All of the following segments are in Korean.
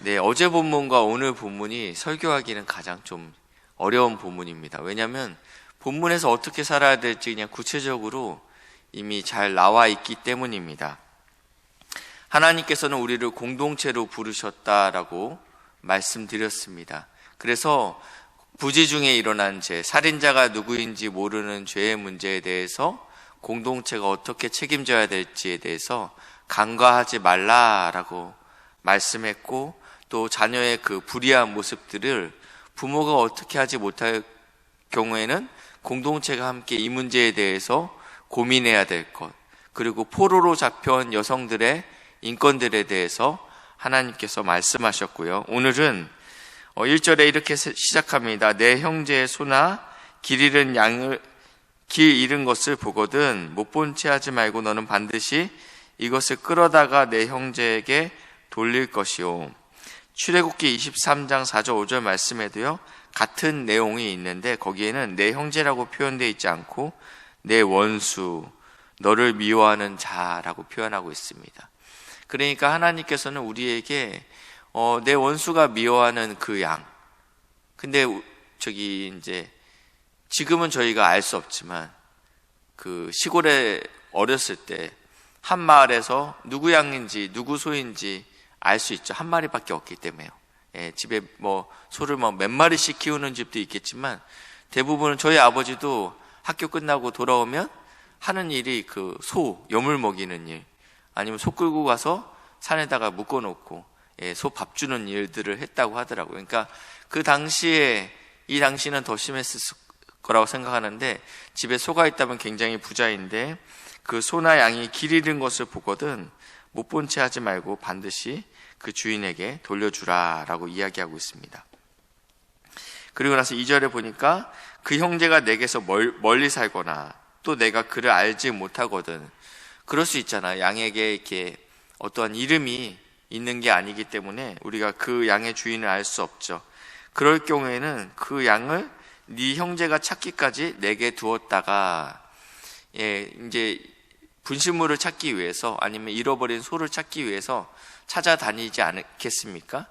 네, 어제 본문과 오늘 본문이 설교하기는 가장 좀 어려운 본문입니다. 왜냐하면 본문에서 어떻게 살아야 될지 그냥 구체적으로 이미 잘 나와 있기 때문입니다. 하나님께서는 우리를 공동체로 부르셨다라고 말씀드렸습니다. 그래서 부지 중에 일어난 죄, 살인자가 누구인지 모르는 죄의 문제에 대해서 공동체가 어떻게 책임져야 될지에 대해서 간과하지 말라라고 말씀했고, 또 자녀의 그 불의한 모습들을 부모가 어떻게 하지 못할 경우에는 공동체가 함께 이 문제에 대해서 고민해야 될 것, 그리고 포로로 잡혀온 여성들의 인권들에 대해서 하나님께서 말씀하셨고요. 오늘은 1절에 이렇게 시작합니다. 내 형제의 소나 길 잃은 것을 보거든 못 본 채 하지 말고 너는 반드시 이것을 끌어다가 내 형제에게 돌릴 것이요. 출애굽기 23장 4절 5절 말씀에도요, 같은 내용이 있는데 거기에는 내 형제라고 표현되어 있지 않고 내 원수, 너를 미워하는 자라고 표현하고 있습니다. 그러니까 하나님께서는 우리에게 내 원수가 미워하는 그 양, 근데 이제 지금은 저희가 알 수 없지만 그 시골에 어렸을 때 한 마을에서 누구 양인지 누구 소인지 알 수 있죠. 한 마리밖에 없기 때문에요. 집에 소를 몇 마리씩 키우는 집도 있겠지만 대부분은 저희 아버지도 학교 끝나고 돌아오면 하는 일이 그 여물 먹이는 일, 아니면 소 끌고 가서 산에다가 묶어놓고 소 밥 주는 일들을 했다고 하더라고요. 그러니까 그 당시에, 이 당시는 더 심했을 거라고 생각하는데, 집에 소가 있다면 굉장히 부자인데 그 소나 양이 길 잃은 것을 보거든 못 본 채 하지 말고 반드시 그 주인에게 돌려주라라고 이야기하고 있습니다. 그리고 나서 2절에 보니까 그 형제가 내게서 멀리 살거나 또 내가 그를 알지 못하거든. 그럴 수 있잖아. 양에게 이렇게 어떠한 이름이 있는 게 아니기 때문에 우리가 그 양의 주인을 알 수 없죠. 그럴 경우에는 그 양을 네 형제가 찾기까지 내게 두었다가, 이제 분실물을 찾기 위해서, 아니면 잃어버린 소를 찾기 위해서 찾아다니지 않겠습니까?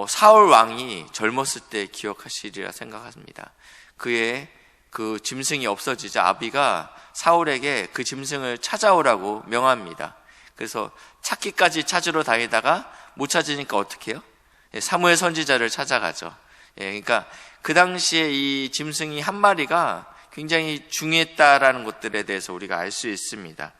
사울 왕이 젊었을 때 기억하시리라 생각합니다. 그의 그 짐승이 없어지자 아비가 사울에게 그 짐승을 찾아오라고 명합니다. 그래서 찾기까지 찾으러 다니다가 못 찾으니까 어떻게 해요? 사무엘 선지자를 찾아가죠. 그러니까 그 당시에 이 짐승이 한 마리가 굉장히 중요했다라는 것들에 대해서 우리가 알 수 있습니다.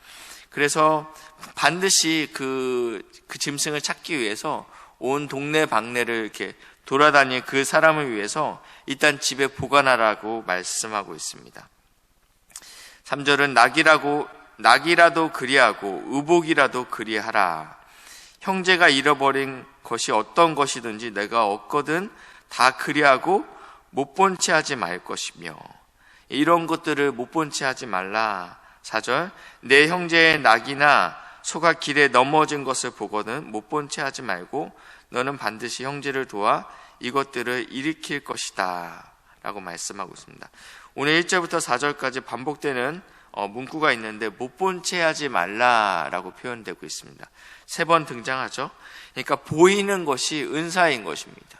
그래서 반드시 그 짐승을 찾기 위해서 온 동네 방네를 이렇게 돌아다닐 그 사람을 위해서 일단 집에 보관하라고 말씀하고 있습니다. 3절은 낙이라도 그리하고 의복이라도 그리하라. 형제가 잃어버린 것이 어떤 것이든지 내가 얻거든 다 그리하고 못 본 채 하지 말 것이며, 이런 것들을 못 본 채 하지 말라. 4절, 내 형제의 낙이나 소가 길에 넘어진 것을 보거든 못 본 채 하지 말고 너는 반드시 형제를 도와 이것들을 일으킬 것이다 라고 말씀하고 있습니다. 오늘 1절부터 4절까지 반복되는 문구가 있는데 못 본 채 하지 말라라고 표현되고 있습니다. 3번 등장하죠. 그러니까 보이는 것이 은사인 것입니다.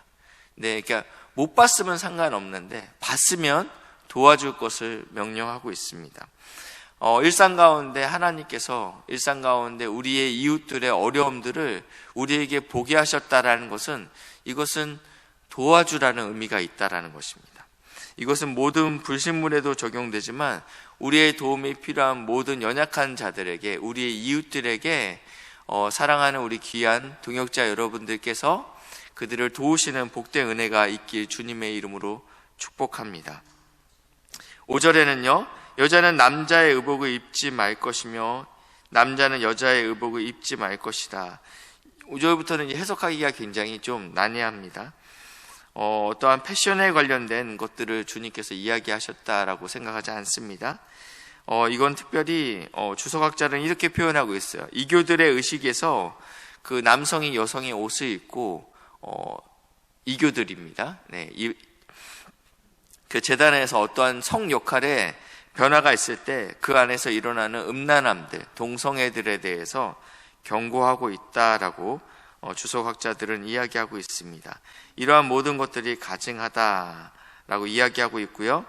그러니까 못 봤으면 상관없는데 봤으면 도와줄 것을 명령하고 있습니다. 일상 가운데 하나님께서 일상 가운데 우리의 이웃들의 어려움들을 우리에게 보게 하셨다라는 것은, 이것은 도와주라는 의미가 있다라는 것입니다. 이것은 모든 불신물에도 적용되지만 우리의 도움이 필요한 모든 연약한 자들에게, 우리의 이웃들에게 사랑하는 우리 귀한 동역자 여러분들께서 그들을 도우시는 복된 은혜가 있길 주님의 이름으로 축복합니다. 5절에는요, 여자는 남자의 의복을 입지 말 것이며 남자는 여자의 의복을 입지 말 것이다. 5절부터는 해석하기가 굉장히 좀 난해합니다. 어떠한 패션에 관련된 것들을 주님께서 이야기하셨다라고 생각하지 않습니다. 이건 특별히 주석학자는 이렇게 표현하고 있어요. 이교들의 의식에서 그 남성이 여성의 옷을 입고 이교들입니다. 그 제단에서 어떠한 성 역할에 변화가 있을 때 그 안에서 일어나는 음란함들, 동성애들에 대해서 경고하고 있다라고 주석학자들은 이야기하고 있습니다. 이러한 모든 것들이 가증하다라고 이야기하고 있고요.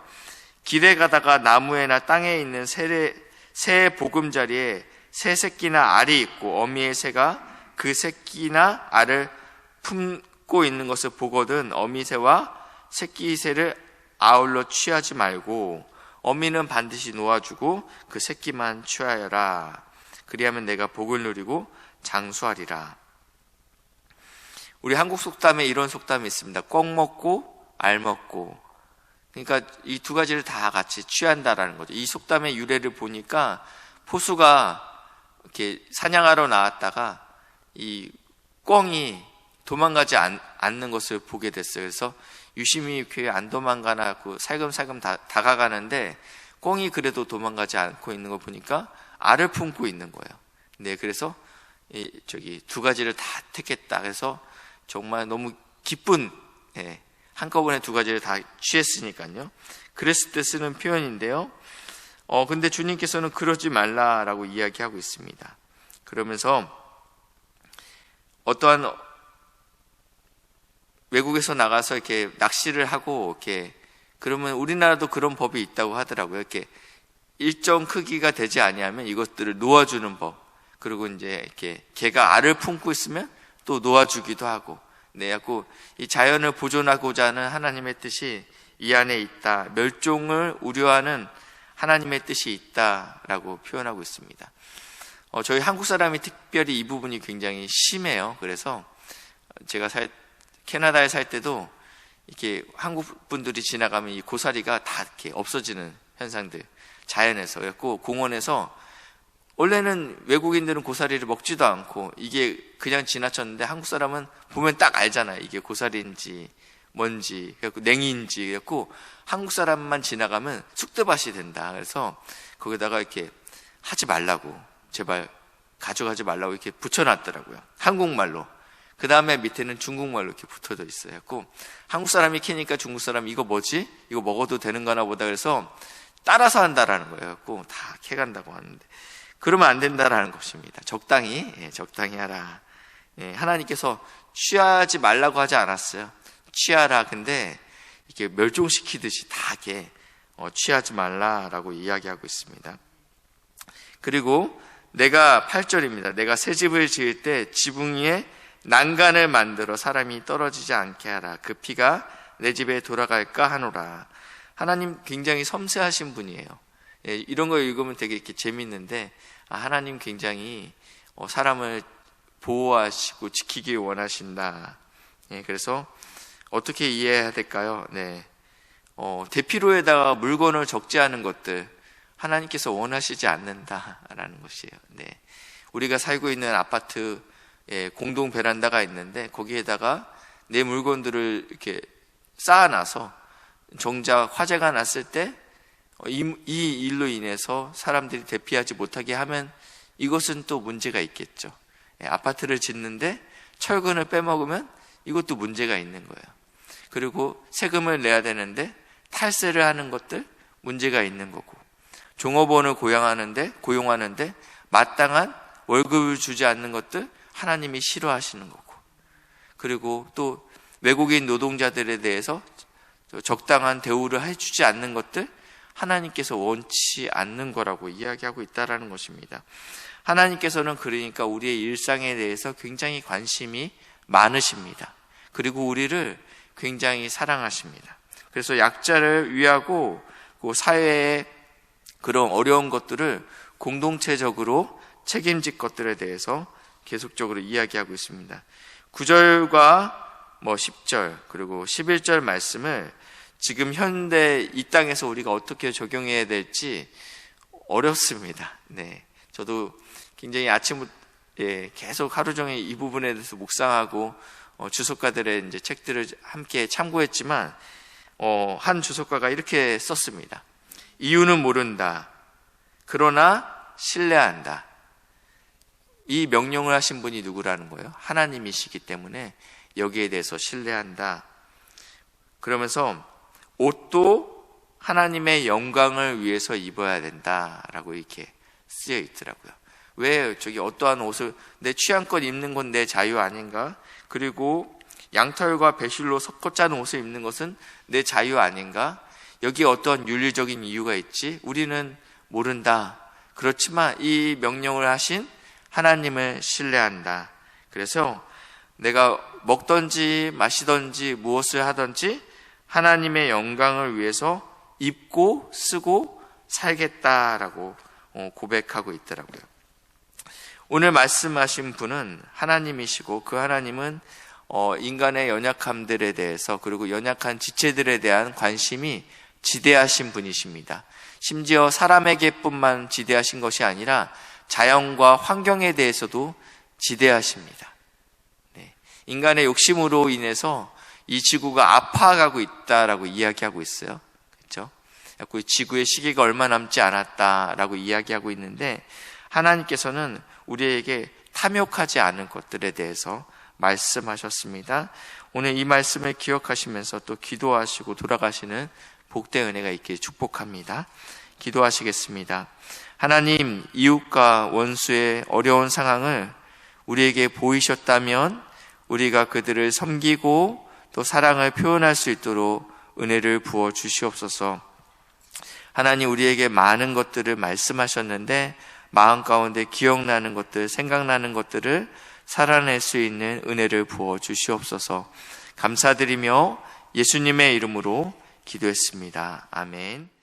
길에 가다가 나무에나 땅에 있는 새의 보금자리에 새 새끼나 알이 있고 어미의 새가 그 새끼나 알을 품고 있는 것을 보거든 어미새와 새끼 새를 아울러 취하지 말고 어미는 반드시 놓아주고 그 새끼만 취하여라. 그리하면 내가 복을 누리고 장수하리라. 우리 한국 속담에 이런 속담이 있습니다. 꿩 먹고 알 먹고. 그러니까 이 두 가지를 다 같이 취한다라는 거죠. 이 속담의 유래를 보니까 포수가 이렇게 사냥하러 나왔다가 이 꿩이 도망가지 않는 것을 보게 됐어요. 그래서 유심히 왜 안 도망가나 하고 살금살금 다가가는데 꿩이 그래도 도망가지 않고 있는 걸 보니까 알을 품고 있는 거예요. 네, 그래서 두 가지를 다 택했다. 그래서 정말 너무 기쁜, 한꺼번에 두 가지를 다 취했으니까요. 그랬을 때 쓰는 표현인데요. 근데 주님께서는 그러지 말라라고 이야기하고 있습니다. 그러면서 어떠한 외국에서 나가서 이렇게 낚시를 하고 이렇게 그러면 우리나라도 그런 법이 있다고 하더라고요. 이렇게 일정 크기가 되지 아니하면 이것들을 놓아주는 법. 그리고 이제 이렇게 개가 알을 품고 있으면 또 놓아주기도 하고, 네, 이 자연을 보존하고자 하는 하나님의 뜻이 이 안에 있다. 멸종을 우려하는 하나님의 뜻이 있다라고 표현하고 있습니다. 저희 한국 사람이 특별히 이 부분이 굉장히 심해요. 그래서 제가 캐나다에 살 때도 이렇게 한국 분들이 지나가면 이 고사리가 다 이렇게 없어지는 현상들, 자연에서. 그래서 공원에서 원래는 외국인들은 고사리를 먹지도 않고 이게 그냥 지나쳤는데 한국 사람은 보면 딱 알잖아요. 이게 고사리인지 뭔지, 그래갖고 냉이인지. 그래갖고 한국 사람만 지나가면 쑥대밭이 된다. 그래서 거기다가 이렇게 하지 말라고, 제발 가져가지 말라고 이렇게 붙여놨더라고요. 한국말로. 그 다음에 밑에는 중국말로 이렇게 붙어져 있어요. 그래갖고 한국 사람이 캐니까 중국 사람이 이거 뭐지? 이거 먹어도 되는 거나 보다. 그래서 따라서 한다라는 거예요. 그래갖고 다 캐간다고 하는데. 그러면 안 된다라는 것입니다. 적당히 하라. 하나님께서 취하지 말라고 하지 않았어요. 취하라. 근데 이렇게 멸종시키듯이 다 이렇게 취하지 말라라고 이야기하고 있습니다. 그리고 내가 8절입니다. 내가 새 집을 지을 때 지붕 위에 난간을 만들어 사람이 떨어지지 않게 하라. 그 피가 내 집에 돌아갈까 하노라. 하나님 굉장히 섬세하신 분이에요. 이런 거 읽으면 되게 이렇게 재밌는데, 하나님 굉장히 사람을 보호하시고 지키길 원하신다. 그래서 어떻게 이해해야 될까요? 대피로에다가 물건을 적재하는 것들 하나님께서 원하시지 않는다라는 것이에요. 우리가 살고 있는 아파트 공동 베란다가 있는데 거기에다가 내 물건들을 이렇게 쌓아놔서 정작 화재가 났을 때 이 일로 인해서 사람들이 대피하지 못하게 하면 이것은 또 문제가 있겠죠. 아파트를 짓는데 철근을 빼먹으면 이것도 문제가 있는 거예요. 그리고 세금을 내야 되는데 탈세를 하는 것들 문제가 있는 거고, 종업원을 고용하는데 마땅한 월급을 주지 않는 것들 하나님이 싫어하시는 거고, 그리고 또 외국인 노동자들에 대해서 적당한 대우를 해주지 않는 것들 하나님께서 원치 않는 거라고 이야기하고 있다는 것입니다. 하나님께서는 그러니까 우리의 일상에 대해서 굉장히 관심이 많으십니다. 그리고 우리를 굉장히 사랑하십니다. 그래서 약자를 위하고 그 사회의 그런 어려운 것들을 공동체적으로 책임질 것들에 대해서 계속적으로 이야기하고 있습니다. 9절과 10절 그리고 11절 말씀을 지금 현대 이 땅에서 우리가 어떻게 적용해야 될지 어렵습니다. 저도 굉장히 아침부터 계속 하루 종일 이 부분에 대해서 묵상하고 주석가들의 이제 책들을 함께 참고했지만 한 주석가가 이렇게 썼습니다. 이유는 모른다. 그러나 신뢰한다. 이 명령을 하신 분이 누구라는 거예요? 하나님이시기 때문에 여기에 대해서 신뢰한다. 그러면서 옷도 하나님의 영광을 위해서 입어야 된다라고 이렇게 쓰여 있더라고요. 왜 저기 어떠한 옷을 내 취향껏 입는 건 내 자유 아닌가? 그리고 양털과 배실로 섞어 짠 옷을 입는 것은 내 자유 아닌가? 여기에 어떤 윤리적인 이유가 있지? 우리는 모른다. 그렇지만 이 명령을 하신 하나님을 신뢰한다. 그래서 내가 먹든지 마시든지 무엇을 하든지 하나님의 영광을 위해서 입고 쓰고 살겠다라고 고백하고 있더라고요. 오늘 말씀하신 분은 하나님이시고 그 하나님은 인간의 연약함들에 대해서 그리고 연약한 지체들에 대한 관심이 지대하신 분이십니다. 심지어 사람에게뿐만 지대하신 것이 아니라 자연과 환경에 대해서도 지대하십니다. 네. 인간의 욕심으로 인해서 이 지구가 아파가고 있다라고 이야기하고 있어요. 그렇죠? 지구의 시기가 얼마 남지 않았다라고 이야기하고 있는데 하나님께서는 우리에게 탐욕하지 않은 것들에 대해서 말씀하셨습니다. 오늘 이 말씀을 기억하시면서 또 기도하시고 돌아가시는 복된 은혜가 있길 축복합니다. 기도하시겠습니다. 하나님, 이웃과 원수의 어려운 상황을 우리에게 보이셨다면 우리가 그들을 섬기고 또 사랑을 표현할 수 있도록 은혜를 부어 주시옵소서. 하나님, 우리에게 많은 것들을 말씀하셨는데 마음 가운데 기억나는 것들, 생각나는 것들을 살아낼 수 있는 은혜를 부어 주시옵소서. 감사드리며 예수님의 이름으로 기도했습니다. 아멘.